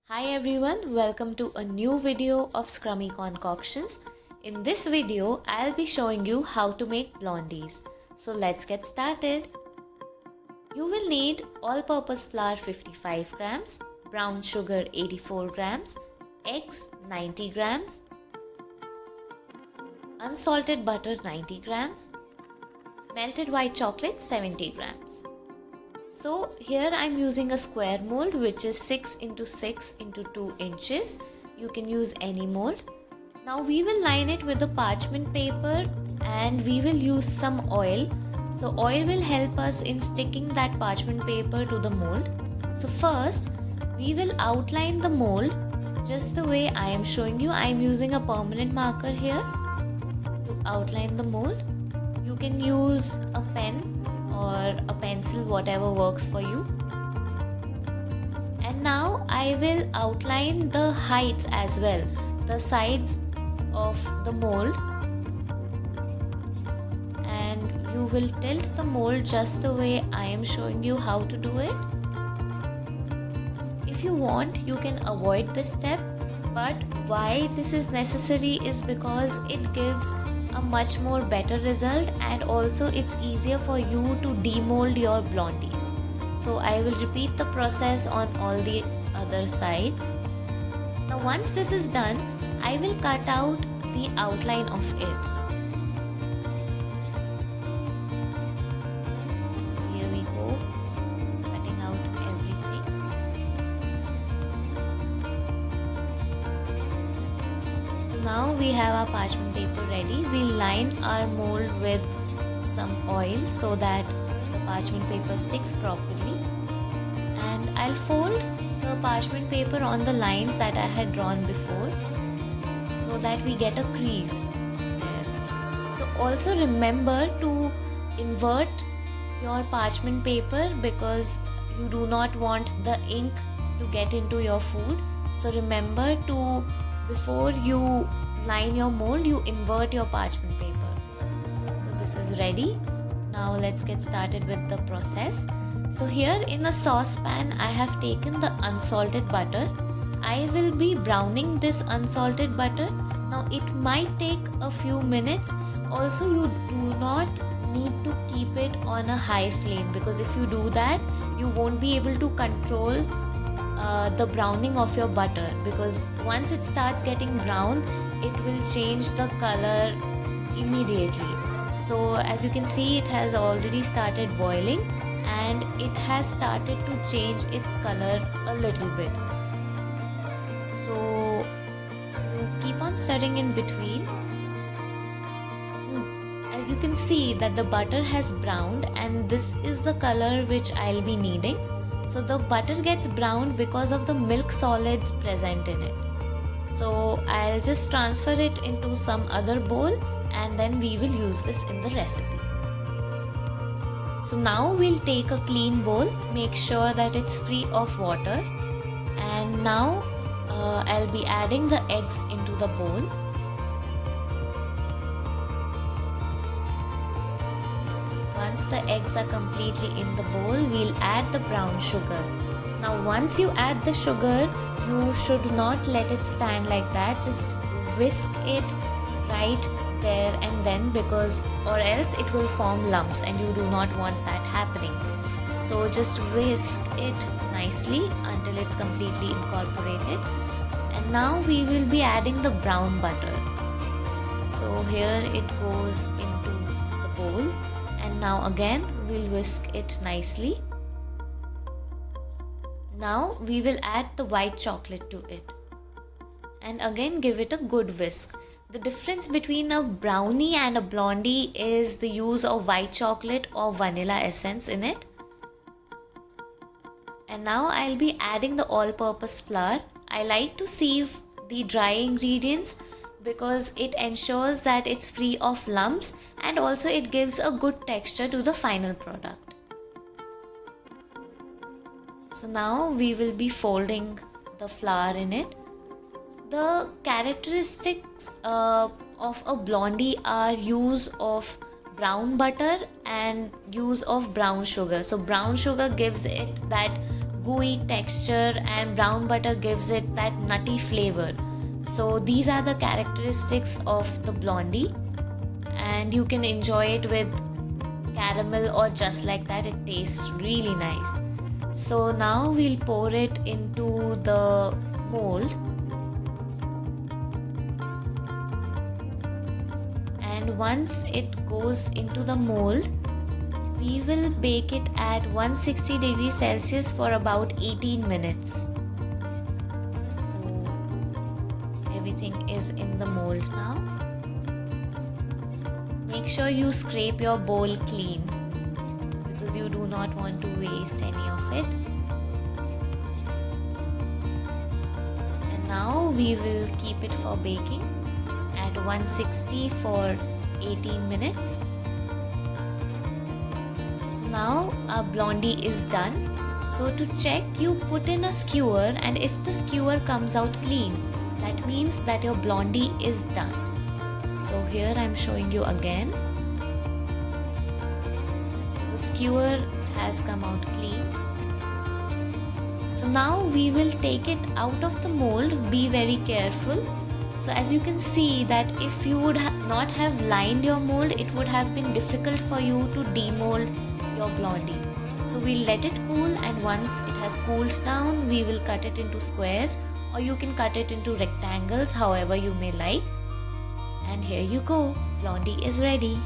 Hi everyone, welcome to a new video of Scrummy Concoctions. In this video, I'll be showing you how to make blondies. So let's get started. You will need all-purpose flour 55 grams, brown sugar 84 grams, eggs 90 grams, unsalted butter 90 grams, melted white chocolate 70 grams. So here I'm using a square mold which is 6 into 6 into 2 inches. You can use any mold. Now we will line it with the parchment paper and we will use some oil. So oil will help us in sticking that parchment paper to the mold. So first we will outline the mold just the way I am showing you. I am using a permanent marker here to outline the mold. You can use a pen or a pencil, whatever works for you. And now I will outline the heights as well, the sides of the mold, and you will tilt the mold just the way I am showing you how to do it. If you want, you can avoid this step, but why this is necessary is because it gives a much more better result, and also it's easier for you to demold your blondies. So I will repeat the process on all the other sides. Now once this is done, I will cut out the outline of it. So here we go, cutting out everything. So now we have our parchment paper ready. We'll line our mold with some oil so that the parchment paper sticks properly. And I'll fold the parchment paper on the lines that I had drawn before so that we get a crease there. So also remember to invert your parchment paper because you do not want the ink to get into your food. So remember to, before you line your mold, you invert your parchment paper. So this is ready. Now let's get started with the process. So here in a saucepan, I have taken the unsalted butter. I will be browning this unsalted butter. Now it might take a few minutes. Also, you do not need to keep it on a high flame because if you do that, you won't be able to control the browning of your butter, because once it starts getting brown, it will change the color immediately. So as you can see, it has already started boiling and it has started to change its color a little bit. So you keep on stirring in between. As you can see that the butter has browned and this is the color which I'll be needing. So the butter gets browned because of the milk solids present in it. So I'll just transfer it into some other bowl and then we will use this in the recipe. So now we'll take a clean bowl, make sure that it's free of water, and now I'll be adding the eggs into the bowl. Once the eggs are completely in the bowl, we'll add the brown sugar. Now once you add the sugar, you should not let it stand like that. Just whisk it right there and then, because or else it will form lumps and you do not want that happening. So just whisk it nicely until it's completely incorporated. And now we will be adding the brown butter. So here it goes into the bowl. And now again we'll whisk it nicely. Now we will add the white chocolate to it and again give it a good whisk. The difference between a brownie and a blondie is the use of white chocolate or vanilla essence in it. And now I'll be adding the all-purpose flour. I like to sieve the dry ingredients because it ensures that it's free of lumps and also it gives a good texture to the final product. So now we will be folding the flour in it. The characteristics of a blondie are use of brown butter and use of brown sugar. So brown sugar gives it that gooey texture and brown butter gives it that nutty flavor. So these are the characteristics of the blondie, and you can enjoy it with caramel or just like that. It tastes really nice. So now we'll pour it into the mold, and once it goes into the mold, we will bake it at 160 degrees Celsius for about 18 minutes. So everything is in the mold now. Make sure you scrape your bowl clean because you do not want to waste any of it. And now we will keep it for baking at 160 for 18 minutes. So now our blondie is done. So to check, you put in a skewer, and if the skewer comes out clean, that means that your blondie is done. So here I'm showing you again. So the skewer has come out clean. So now we will take it out of the mold. Be very careful. So as you can see that if you would not have lined your mold, it would have been difficult for you to demold your blondie. So we'll let it cool, and once it has cooled down, we will cut it into squares, or you can cut it into rectangles, however you may like. And here you go, blondie is ready.